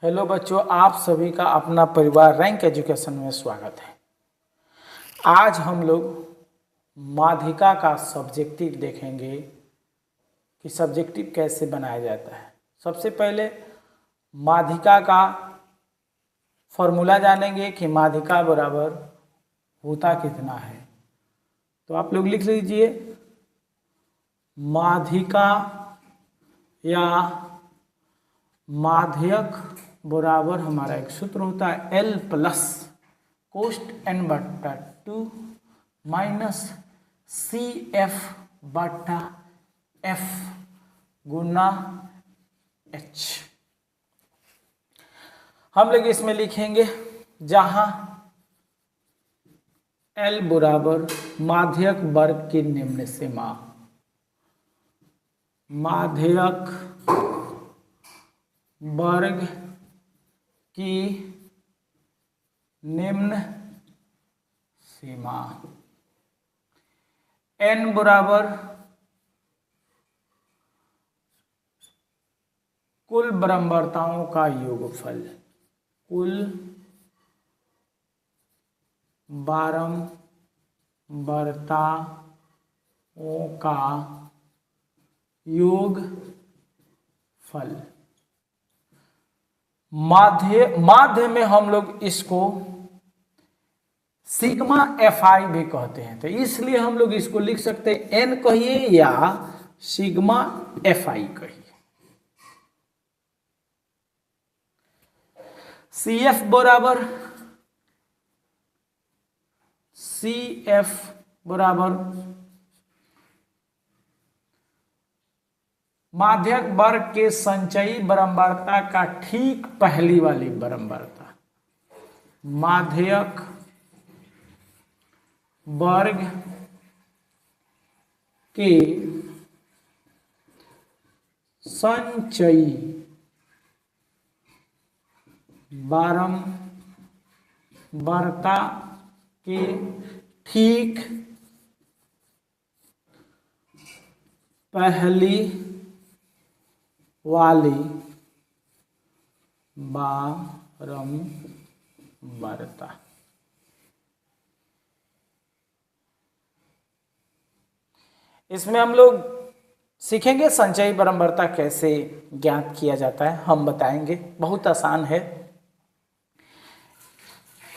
Hello बच्चों, आप सभी का अपना परिवार रैंक एजुकेशन में स्वागत है। आज हम लोग माध्यिका का सब्जेक्टिव देखेंगे कि सब्जेक्टिव कैसे बनाया जाता है। सबसे पहले माध्यिका का फॉर्मूला जानेंगे कि माध्यिका बराबर होता कितना है। तो आप लोग लिख लीजिए, माध्यिका या माध्यक बराबर हमारा एक सूत्र होता है L प्लस कोष्ट n बट्टा 2 माइनस सी एफ बट्टा एफ गुना H। हम लोग इसमें लिखेंगे जहां L बराबर माध्यक वर्ग की निम्न सीमा, माध्यक वर्ग की निम्न सीमा, n बराबर कुल बारंबारताओं का योगफल, कुल बारंबारताओं का योगफल। माध्य में हम लोग इसको सिग्मा एफ आई भी कहते हैं, तो इसलिए हम लोग इसको लिख सकते हैं एन कहिए या सिग्मा एफ आई कहिए। सी एफ बराबर माध्यक वर्ग के संचयी बारंबारता का ठीक पहली वाली बारंबारता, माध्यक वर्ग के संचयी बारंबारता के ठीक पहली वाली बारंबारता। इसमें हम लोग सीखेंगे संचयी बारंबारता कैसे ज्ञात किया जाता है, हम बताएंगे, बहुत आसान है।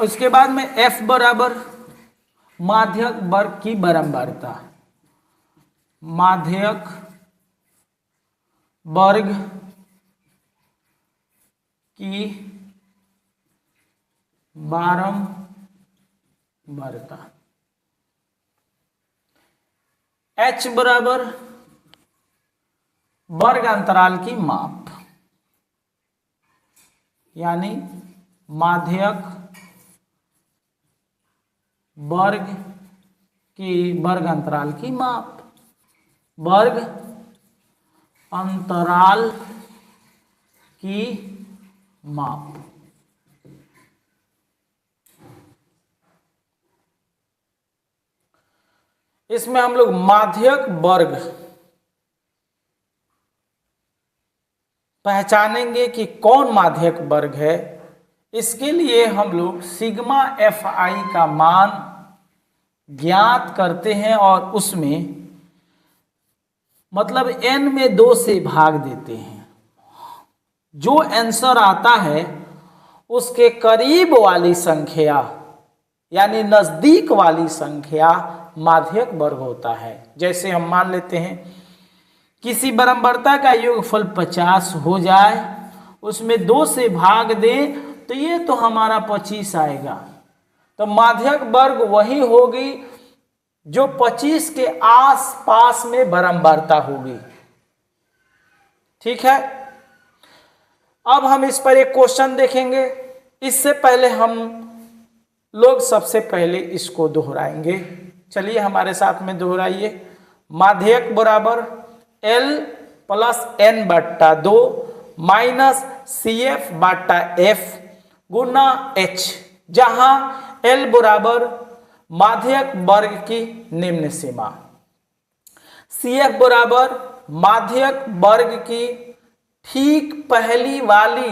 उसके बाद में F बराबर माध्यक वर्ग की बारंबारता, माध्यक वर्ग की बारंबारता। H बराबर वर्ग अंतराल की माप, यानी माध्यक वर्ग की वर्ग अंतराल की माप, वर्ग अंतराल की माप। इसमें हम लोग माध्यक वर्ग पहचानेंगे कि कौन माध्यक वर्ग है। इसके लिए हम लोग सिग्मा एफ आई का मान ज्ञात करते हैं और उसमें मतलब n में 2 से भाग देते हैं। जो आंसर आता है उसके करीब वाली संख्या यानी नजदीक वाली संख्या माध्यक वर्ग होता है। जैसे हम मान लेते हैं किसी बारंबारता का योगफल 50 हो जाए, उसमें 2 से भाग दें तो ये तो हमारा 25 आएगा। तो माध्यक वर्ग वही होगी जो 25 के आसपास में बारंबारता होगी। ठीक है, अब हम इस पर एक क्वेश्चन देखेंगे। इससे पहले हम लोग सबसे पहले इसको दोहराएंगे। चलिए हमारे साथ में दोहराइए। माध्यक बराबर L प्लस n बट्टा 2 माइनस सी एफ बट्टा एफ गुना H, जहां L बराबर माध्यक वर्ग की निम्न सीमा, सी एफ बराबर माध्यक वर्ग की ठीक पहली वाली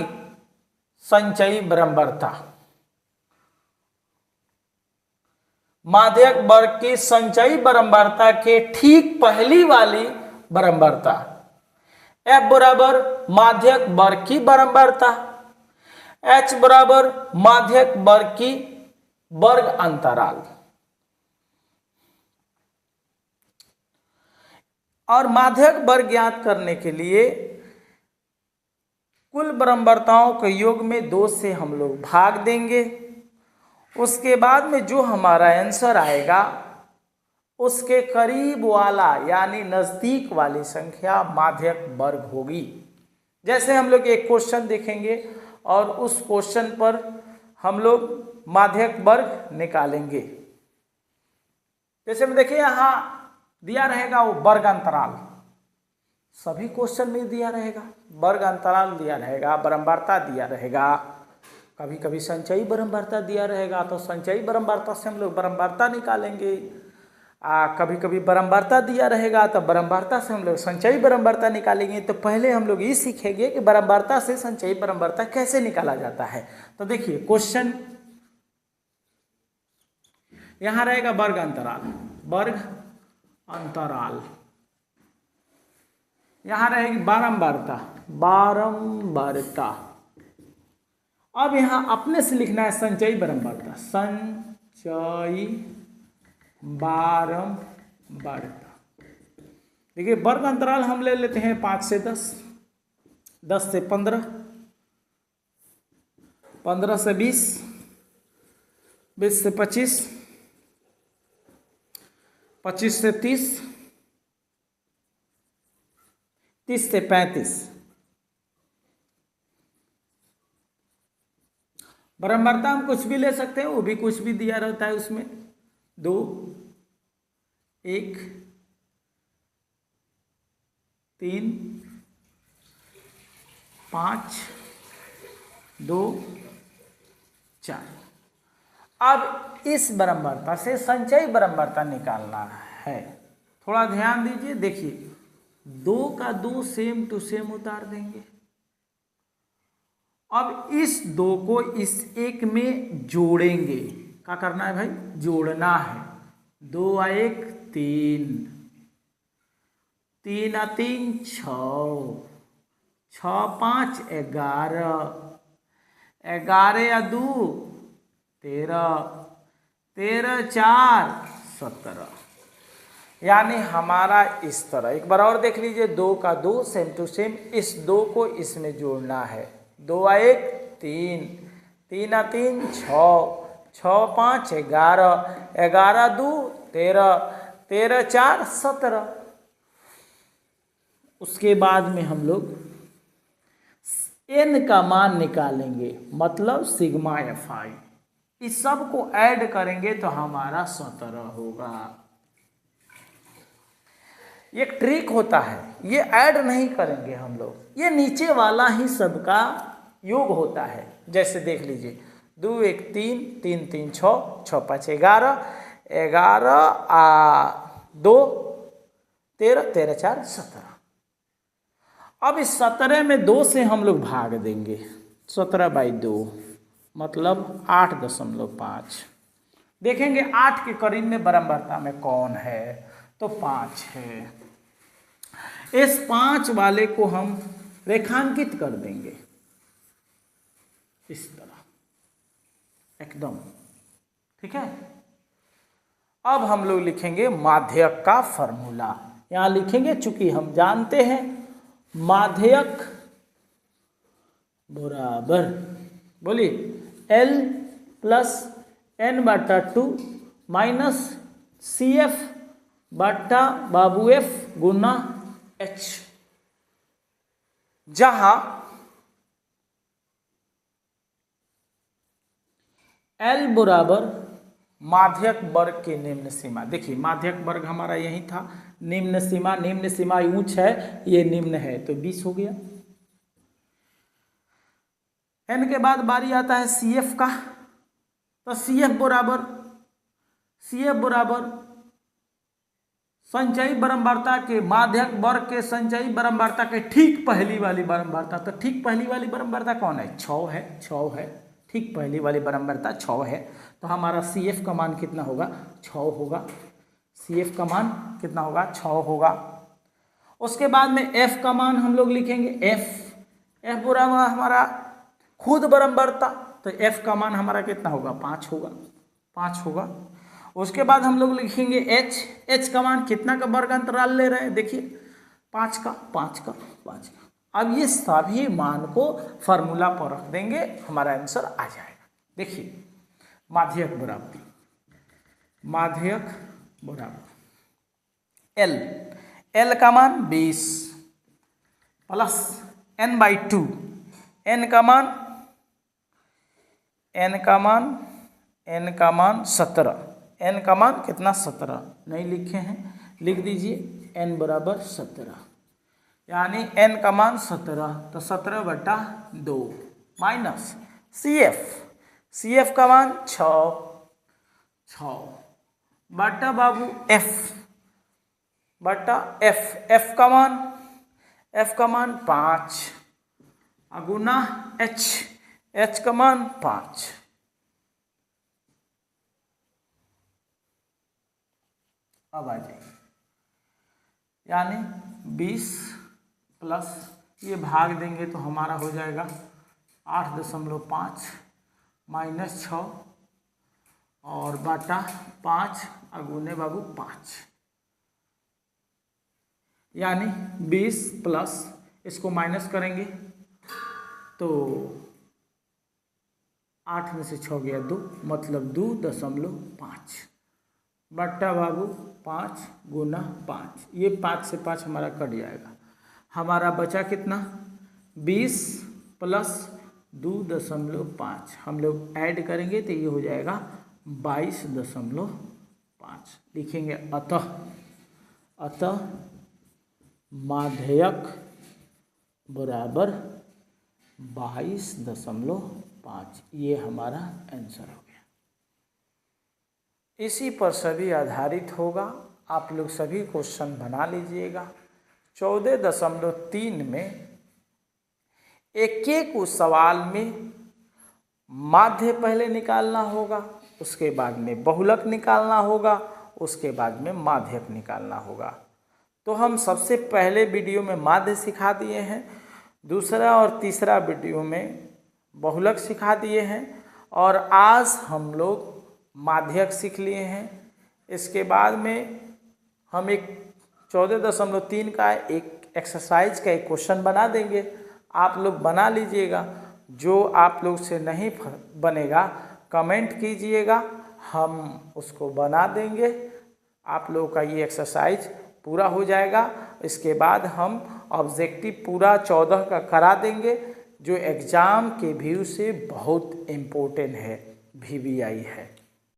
संचयी बारंबारता, माध्यक वर्ग की संचयी बारंबारता के ठीक पहली वाली बारंबारता। F बराबर माध्यक वर्ग की बारंबारता, H बराबर माध्यक वर्ग की वर्ग अंतराल। और माध्यक वर्ग ज्ञात करने के लिए कुल बारंबारताओं के योग में 2 से हम लोग भाग देंगे। उसके बाद में जो हमारा आंसर आएगा उसके करीब वाला यानी नजदीक वाली संख्या माध्यक वर्ग होगी। जैसे हम लोग एक क्वेश्चन देखेंगे और उस क्वेश्चन पर हम लोग माध्यक वर्ग निकालेंगे। जैसे में देखिए यहाँ दिया रहेगा वो वर्ग अंतराल, सभी क्वेश्चन में दिया रहेगा, वर्ग अंतराल दिया रहेगा, बारंबारता दिया रहेगा, कभी कभी संचयी बारंबारता दिया रहेगा तो संचयी बारंबारता से हम लोग बारंबारता निकालेंगे। कभी कभी बारंबारता दिया रहेगा तो बारंबारता से हम लोग संचयी बारंबारता निकालेंगे। तो पहले हम लोग ये सीखेंगे कि बारंबारता से संचयी बारंबारता कैसे निकाला जाता है। तो देखिए क्वेश्चन यहाँ रहेगा वर्ग अंतराल, वर्ग अंतराल, यहाँ रहेगी बारंबारता, बारंबारता। अब यहाँ अपने से लिखना है संचयी बारंबारता, संचयी बारंबारता। देखिए वर्ग अंतराल हम ले लेते हैं 5 से 10, 10 से 15, 15 से 20, 20 से 25, 25 से 30, 30 से 35। बारंबारता हम कुछ भी ले सकते हैं, वो भी कुछ भी दिया रहता है उसमें, 2, 1, 3, 5, 2, 4। अब इस बारंबारता से संचयी बारंबारता निकालना है। थोड़ा ध्यान दीजिए, देखिए 2 का 2 सेम टू सेम उतार देंगे। अब इस 2 को इस 1 में जोड़ेंगे। क्या करना है भाई? जोड़ना है। 2 और 1 3, 3 और 3 6, 6 5 11, 11 और 2 13, 13 4 17। यानी हमारा इस तरह, एक बार और देख लीजिए, 2 का 2 सेम टू सेम, इस 2 को इसमें जोड़ना है। 2 और 1 3, 3 और 3 6, 6 5 11, 11 2 13, 13 4 17। उसके बाद में हम लोग n का मान निकालेंगे, मतलब सिग्मा fi। इस सब को ऐड करेंगे तो हमारा 17 होगा। ये ट्रिक होता है, ये ऐड नहीं करेंगे हम लोग, ये नीचे वाला ही सबका योग होता है। जैसे देख लीजिए, 2 1 3, 3 3 6, 6 5 11, 11 2 13, 13 4 17। अब इस 17 में 2 से हम लोग भाग देंगे, 17/2 मतलब 8.5। देखेंगे 8 के करीब में बारंबारता में कौन है, तो 5 है। इस 5 वाले को हम रेखांकित कर देंगे इस तरह एकदम, ठीक है। अब हम लोग लिखेंगे माध्यक का फॉर्मूला। यहां लिखेंगे, चूंकि हम जानते हैं माध्यक बराबर, बोलिए, L plus n/2 minus CF बट्टा बाबू F गुना H, जहां L बराबर माध्यक वर्ग की निम्न सीमा। देखिए माध्यक वर्ग हमारा यही था, निम्न सीमा, निम्न सीमा ऊंच है, ये निम्न है, तो 20 हो गया। n के बाद बारी आता है CF का, तो CF बराबर संचयी बारंबारता के माध्यक वर्ग के संचयी बारंबारता के ठीक पहली वाली बारंबारता, तो ठीक पहली वाली बारंबारता कौन है? 6 है, 6 है, ठीक पहली वाली बारंबारता 6 है। तो हमारा CF का मान कितना होगा? 6 होगा। CF का मान कितना होगा? 6 होगा। उसके बाद में F का मान हम लोग लिखेंगे, F पूरा हमारा खुद बारंबारता, तो F का मान हमारा कितना होगा? 5 होगा, 5 होगा। उसके बाद हम लोग लिखेंगे H का मान कितना का वर्ग अंतराल ले रहे हैं? देखिए 5 का, 5 का, 5 का। अब ये सभी मान को फार्मूला पर रख देंगे, हमारा आंसर आ जाएगा। देखिए माध्यक बराबर, माध्यक बराबर L का मान 20 प्लस n/2, n का मान 17, n का मान कितना? 17 नहीं लिखे हैं, लिख दीजिए n बराबर 17, यानी n का मान 17, तो 17/2 माइनस CF का मान 6 बटा बाबू F का मान 5 गुना H का मान 5। अब आ जाइए, यानी 20 प्लस ये भाग देंगे तो हमारा हो जाएगा 8.5 माइनस 6 और बटा 5 अगुने बाबू 5, यानी 20 प्लस इसको माइनस करेंगे तो 8 में से 6 गया 2, मतलब 2.5 बट्टा बाबू 5 गुना 5, ये 5 से 5 हमारा कट जाएगा। हमारा बचा कितना? 20 प्लस 2.5, हम लोग ऐड करेंगे तो ये हो जाएगा 22.5 लिखेंगे। अतः माध्यक बराबर 22.5, ये हमारा आंसर हो गया। इसी पर सभी आधारित होगा, आप लोग सभी क्वेश्चन बना लीजिएगा। 14.3 में एक उस सवाल में माध्य पहले निकालना होगा, उसके बाद में बहुलक निकालना होगा, उसके बाद में माध्यक निकालना होगा। तो हम सबसे पहले वीडियो में माध्य सिखा दिए हैं, दूसरा और तीसरा वीडियो में बहुलक सिखा दिए हैं, और आज हम लोग माध्यक सीख लिए हैं। इसके बाद में हम एक 14.3 का एक एक्सरसाइज का एक क्वेश्चन बना देंगे, आप लोग बना लीजिएगा। जो आप लोग से नहीं बनेगा कमेंट कीजिएगा, हम उसको बना देंगे। आप लोगों का ये एक्सरसाइज पूरा हो जाएगा। इसके बाद हम ऑब्जेक्टिव पूरा 14 का करा देंगे, जो एग्ज़ाम के व्यू से बहुत इम्पोर्टेंट है, VVI है।